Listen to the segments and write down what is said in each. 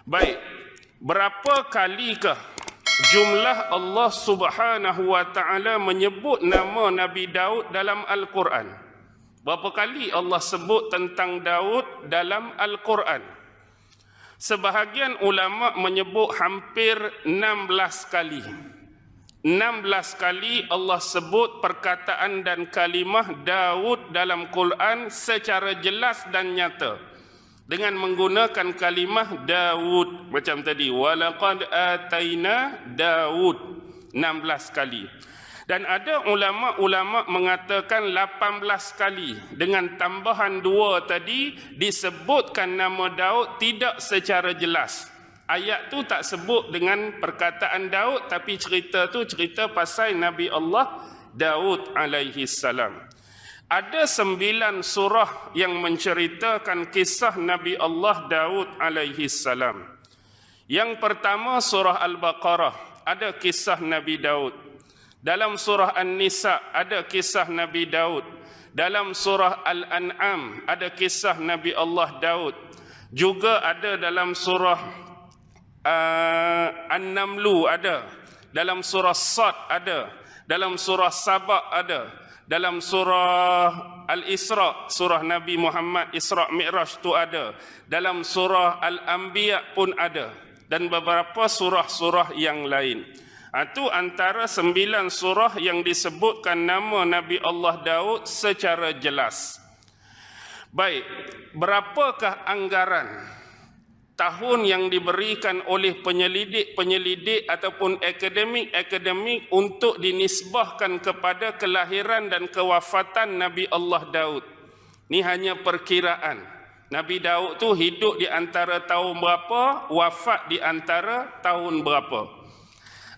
Baik, berapa kalikah jumlah Allah Subhanahu wa taala menyebut nama Nabi Daud dalam Al-Quran? Berapa kali Allah sebut tentang Daud dalam Al-Quran? Sebahagian ulama menyebut hampir 16 kali. 16 kali Allah sebut perkataan dan kalimah Daud dalam Quran secara jelas dan nyata dengan menggunakan kalimah Daud macam tadi, walaqad ataina Daud 16 kali. Dan ada ulama-ulama mengatakan 18 kali dengan tambahan 2 tadi disebutkan nama Daud tidak secara jelas. Ayat tu tak sebut dengan perkataan Daud, tapi cerita tu cerita pasal Nabi Allah Daud alaihi salam. Ada 9 surah yang menceritakan kisah Nabi Allah Daud alaihi salam. Yang pertama surah Al-Baqarah, ada kisah Nabi Daud. Dalam surah An-Nisa ada kisah Nabi Daud. Dalam surah Al-An'am ada kisah Nabi Allah Daud. Juga ada dalam surah An-Namlu ada. Dalam surah Sad ada. Dalam surah Saba ada. Dalam surah Al-Isra, surah Nabi Muhammad Isra Mi'raj tu ada. Dalam surah Al-Anbiya pun ada. Dan beberapa surah-surah yang lain. Itu antara 9 surah yang disebutkan nama Nabi Allah Daud secara jelas. Baik, berapakah anggaran tahun yang diberikan oleh penyelidik ataupun akademik untuk dinisbahkan kepada kelahiran dan kewafatan Nabi Allah Daud? Ini hanya perkiraan. Nabi Daud tu hidup di antara tahun berapa, wafat di antara tahun berapa.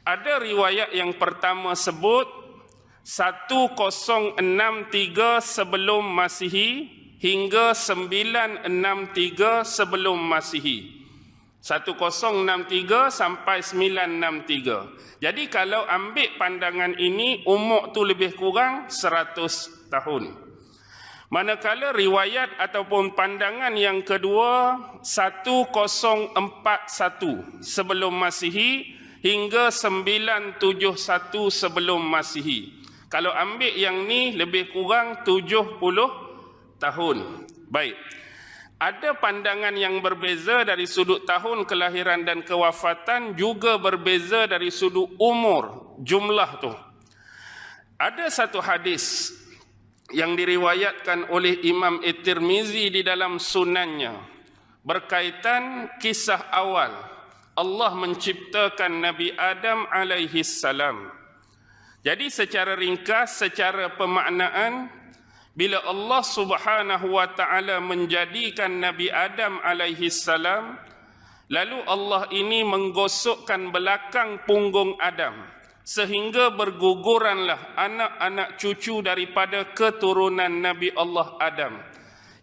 Ada riwayat yang pertama sebut 1063 sebelum Masihi hingga 963 sebelum Masihi. 1063 sampai 963. Jadi kalau ambil pandangan ini, umur tu lebih kurang 100 tahun. Manakala riwayat ataupun pandangan yang kedua 1041 sebelum Masihi hingga 971 sebelum Masihi. Kalau ambil yang ni lebih kurang 70 tahun. Baik. Ada pandangan yang berbeza dari sudut tahun kelahiran dan kewafatan, juga berbeza dari sudut umur, jumlah tu. Ada satu hadis yang diriwayatkan oleh Imam At-Tirmizi di dalam sunannya berkaitan kisah awal Allah menciptakan Nabi Adam alaihi salam. Jadi secara ringkas, secara pemaknaan, bila Allah Subhanahu wa taala menjadikan Nabi Adam alaihi salam, lalu Allah ini menggosokkan belakang punggung Adam sehingga berguguranlah anak-anak cucu daripada keturunan Nabi Allah Adam,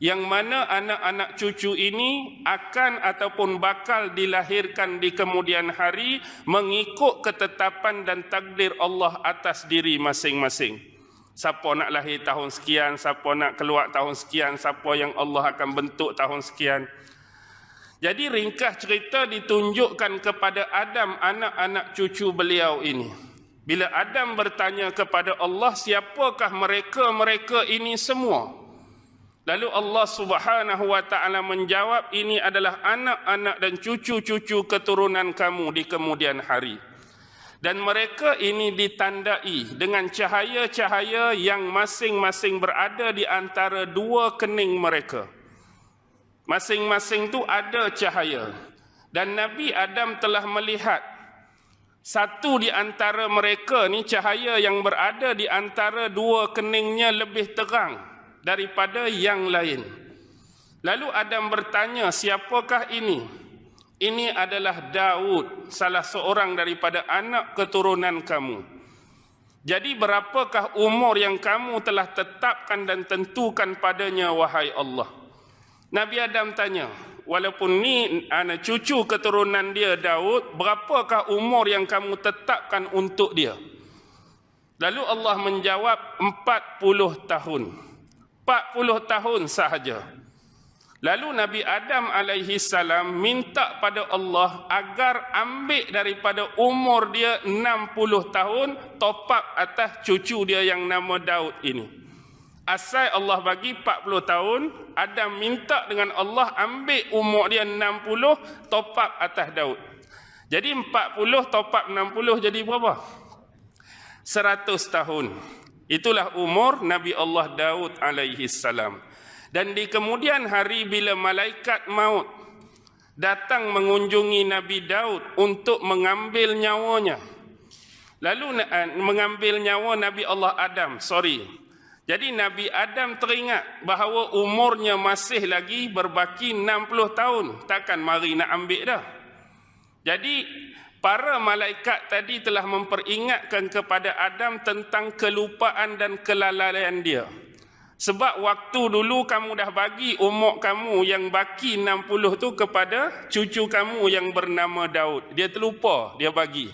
yang mana anak-anak cucu ini akan ataupun bakal dilahirkan di kemudian hari mengikut ketetapan dan takdir Allah atas diri masing-masing. Siapa nak lahir tahun sekian, siapa nak keluar tahun sekian, siapa yang Allah akan bentuk tahun sekian. Jadi ringkas cerita ditunjukkan kepada Adam anak-anak cucu beliau ini. Bila Adam bertanya kepada Allah, siapakah mereka ini semua? Lalu Allah Subhanahu wa taala menjawab, ini adalah anak-anak dan cucu-cucu keturunan kamu di kemudian hari. Dan mereka ini ditandai dengan cahaya-cahaya yang masing-masing berada di antara 2 kening mereka. Masing-masing tu ada cahaya. Dan Nabi Adam telah melihat satu di antara mereka ni, cahaya yang berada di antara 2 keningnya lebih terang daripada yang lain. Lalu Adam bertanya, siapakah ini? Ini adalah Daud, salah seorang daripada anak keturunan kamu. Jadi berapakah umur yang kamu telah tetapkan dan tentukan padanya, wahai Allah? Nabi Adam tanya, walaupun ni anak cucu keturunan dia Daud, berapakah umur yang kamu tetapkan untuk dia? Lalu Allah menjawab, 40 tahun. 40 tahun sahaja. Lalu Nabi Adam alaihi salam minta pada Allah agar ambil daripada umur dia 60 tahun, top up atas cucu dia yang nama Daud ini. Asal Allah bagi 40 tahun, Adam minta dengan Allah ambil umur dia 60, top up atas Daud. Jadi 40 top up 60 jadi berapa? 100 tahun. Itulah umur Nabi Allah Daud alaihi salam. Dan di kemudian hari bila malaikat maut datang mengunjungi Nabi Daud untuk mengambil nyawanya. Lalu mengambil nyawa Nabi Allah Adam, Jadi Nabi Adam teringat bahawa umurnya masih lagi berbaki 60 tahun. Takkan mari nak ambil dah. Jadi para malaikat tadi telah memperingatkan kepada Adam tentang kelupaan dan kelalaian dia. Sebab waktu dulu kamu dah bagi umur kamu yang baki 60 tu kepada cucu kamu yang bernama Daud. Dia terlupa, dia bagi.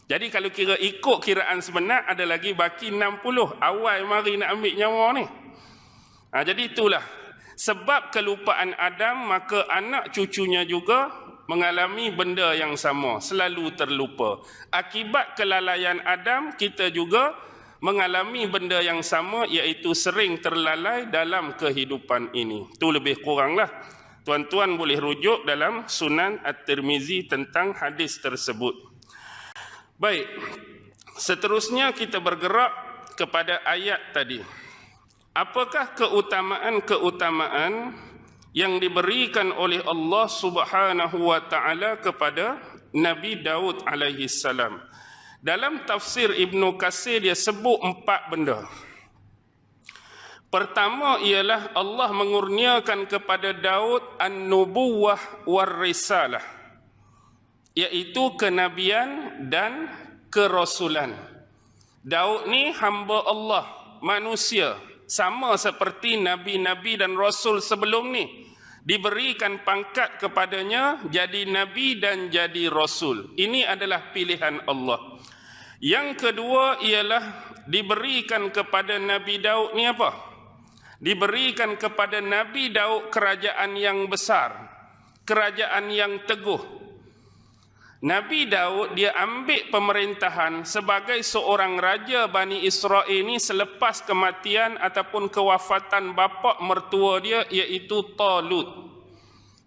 Jadi kalau kira ikut kiraan sebenar, ada lagi baki 60. Awal mari nak ambil nyawa ni. Jadi itulah. Sebab kelupaan Adam, maka anak cucunya juga mengalami benda yang sama. Selalu terlupa. Akibat kelalaian Adam, kita juga mengalami benda yang sama, iaitu sering terlalai dalam kehidupan ini. Itu lebih kuranglah. Tuan-tuan boleh rujuk dalam Sunan At-Tirmizi tentang hadis tersebut. Baik, seterusnya kita bergerak kepada ayat tadi. Apakah keutamaan-keutamaan yang diberikan oleh Allah Subhanahu wa taala kepada Nabi Daud alaihi salam? Dalam tafsir Ibnu Katsir dia sebut 4 benda. Pertama ialah Allah mengurniakan kepada Daud an-nubuwah war-risalah, iaitu kenabian dan kerasulan. Daud ni hamba Allah, manusia, sama seperti nabi-nabi dan rasul sebelum ni. Diberikan pangkat kepadanya jadi nabi dan jadi rasul. Ini adalah pilihan Allah. Yang kedua ialah diberikan kepada Nabi Daud ni apa? Diberikan kepada Nabi Daud kerajaan yang besar, kerajaan yang teguh. Nabi Daud dia ambil pemerintahan sebagai seorang raja Bani Israel ni selepas kematian ataupun kewafatan bapa mertua dia, iaitu Talut.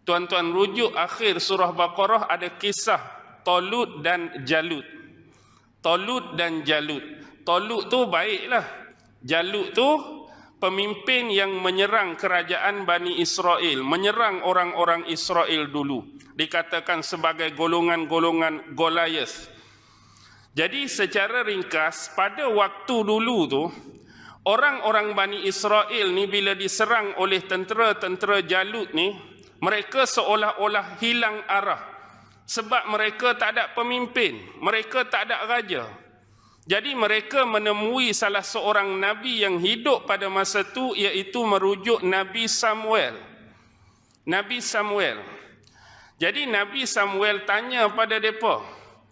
Tuan-tuan rujuk akhir surah Baqarah, ada kisah Talut dan Jalut. Talut dan Jalut. Talut tu baiklah. Jalut tu pemimpin yang menyerang kerajaan Bani Israel, menyerang orang-orang Israel dulu. Dikatakan sebagai golongan-golongan Goliath. Jadi secara ringkas, pada waktu dulu tu, orang-orang Bani Israel ni bila diserang oleh tentera-tentera Jalut ni, mereka seolah-olah hilang arah. Sebab mereka tak ada pemimpin, mereka tak ada raja. Jadi mereka menemui salah seorang nabi yang hidup pada masa itu, iaitu merujuk Nabi Samuel. Nabi Samuel. Jadi Nabi Samuel tanya pada mereka,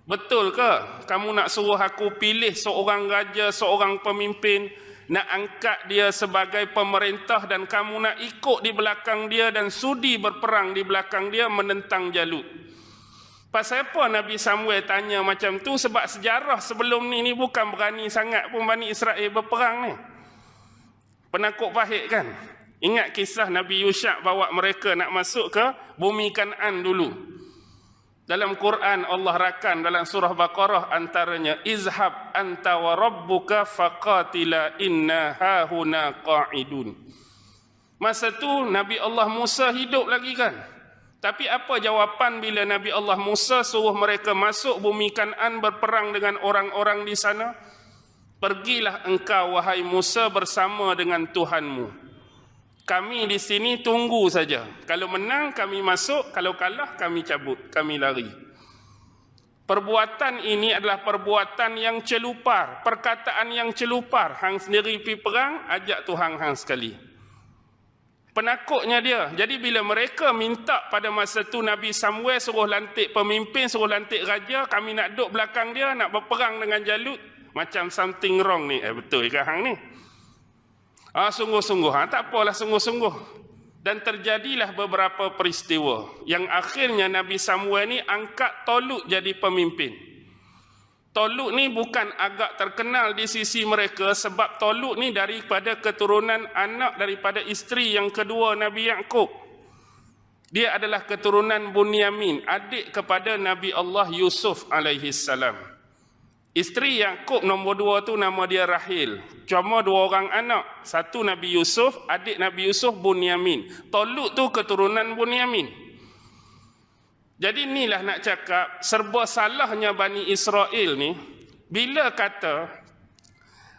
betul ke kamu nak suruh aku pilih seorang raja, seorang pemimpin, nak angkat dia sebagai pemerintah dan kamu nak ikut di belakang dia dan sudi berperang di belakang dia menentang Jalut? Pasal apa Nabi Samuel tanya macam tu? Sebab sejarah sebelum ni bukan berani sangat pun Bani Israel berperang ni. Penakut pahit kan? Ingat kisah Nabi Yusha bawa mereka nak masuk ke bumi Kan'an dulu. Dalam Quran Allah rakan dalam surah Baqarah antaranya, izhab anta wa rabbuka faqatila inna hahuna qa'idun. Masa tu Nabi Allah Musa hidup lagi kan? Tapi apa jawapan bila Nabi Allah Musa suruh mereka masuk bumi Kan'an berperang dengan orang-orang di sana? Pergilah engkau wahai Musa bersama dengan Tuhanmu. Kami di sini tunggu saja. Kalau menang kami masuk, kalau kalah kami cabut, kami lari. Perbuatan ini adalah perbuatan yang celupar, perkataan yang celupar. Hang sendiri pergi perang, ajak Tuhan hang sekali. Penakutnya dia. Jadi bila mereka minta pada masa tu Nabi Samuel suruh lantik pemimpin, suruh lantik raja, kami nak duduk belakang dia, nak berperang dengan Jalut, macam something wrong ni. Betul ke hang ni? Sungguh-sungguh. Tak apalah sungguh-sungguh. Dan terjadilah beberapa peristiwa yang akhirnya Nabi Samuel ni angkat Tolut jadi pemimpin. Tolut ni bukan agak terkenal di sisi mereka sebab Tolut ni daripada keturunan anak daripada isteri yang kedua Nabi Yaqub. Dia adalah keturunan Bunyamin, adik kepada Nabi Allah Yusuf alaihi salam. Isteri Yaqub nombor 2 tu nama dia Rahil. Cuma 2 orang anak. Satu Nabi Yusuf, adik Nabi Yusuf Bunyamin. Tolut tu keturunan Bunyamin. Jadi inilah nak cakap serba salahnya Bani Israel ni bila kata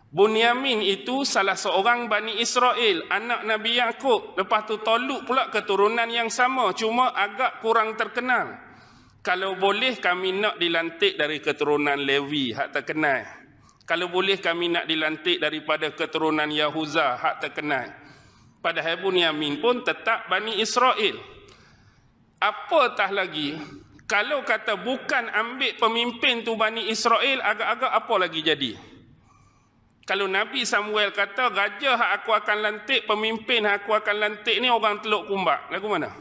Bunyamin itu salah seorang Bani Israel, anak Nabi Yaqub. Lepas tu Tolut pula keturunan yang sama, cuma agak kurang terkenal. Kalau boleh kami nak dilantik dari keturunan Lewi, hak terkenal. Kalau boleh kami nak dilantik daripada keturunan Yahuza, hak terkenal. Padahal Bunyamin pun tetap Bani Israel. Apatah lagi, kalau kata bukan ambil pemimpin tu Bani Israel, agak-agak apa lagi jadi? Kalau Nabi Samuel kata, raja hak aku akan lantik, pemimpin hak aku akan lantik ni orang Teluk Kumbak, lagu mana?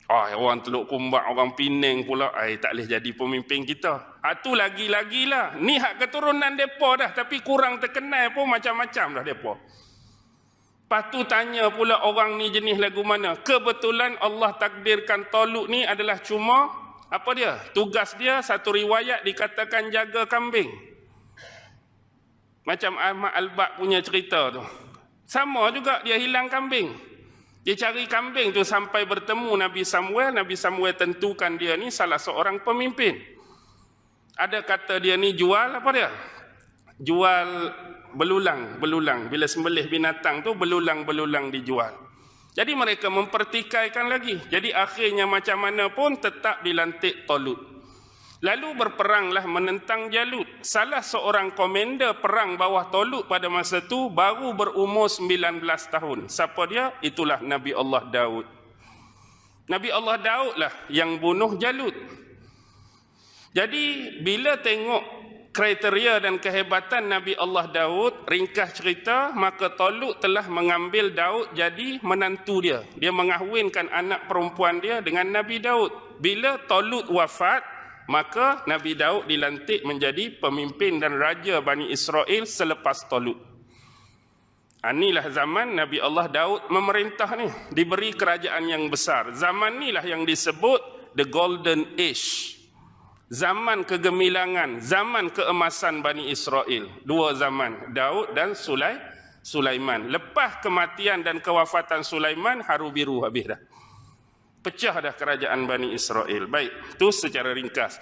Orang Teluk Kumbak, orang Penang pula, tak boleh jadi pemimpin kita. Itu lagi-lagilah. Ni hak keturunan mereka dah, tapi kurang terkenal pun macam-macam dah mereka. Lepas tu tanya pula orang ni jenis lagu mana. Kebetulan Allah takdirkan Tolut ni adalah cuma, apa dia? Tugas dia, satu riwayat dikatakan jaga kambing. Macam Ahmad Al-Baq punya cerita tu. Sama juga, dia hilang kambing. Dia cari kambing tu sampai bertemu Nabi Samuel. Nabi Samuel tentukan dia ni salah seorang pemimpin. Ada kata dia ni jual apa dia? Jual belulang. Bila sembelih binatang tu belulang dijual. Jadi mereka mempertikaikan lagi. Jadi akhirnya macam mana pun tetap dilantik Tolut. Lalu berperanglah menentang Jalut. Salah seorang komander perang bawah Tolut pada masa itu baru berumur 19 tahun. Siapa dia? Itulah Nabi Allah Daud. Nabi Allah Daud lah yang bunuh Jalut. Jadi bila tengok kriteria dan kehebatan Nabi Allah Daud, ringkas cerita, maka Tolut telah mengambil Daud jadi menantu dia. Dia mengahwinkan anak perempuan dia dengan Nabi Daud. Bila Tolut wafat, maka Nabi Daud dilantik menjadi pemimpin dan raja Bani Israel selepas Tolut. Inilah zaman Nabi Allah Daud memerintah ni, diberi kerajaan yang besar. Zaman inilah yang disebut the Golden Age. Zaman kegemilangan, zaman keemasan Bani Israel. 2 zaman, Daud dan Sulaiman. Lepas kematian dan kewafatan Sulaiman, haru biru habis dah. Pecah dah kerajaan Bani Israel. Baik, itu secara ringkas.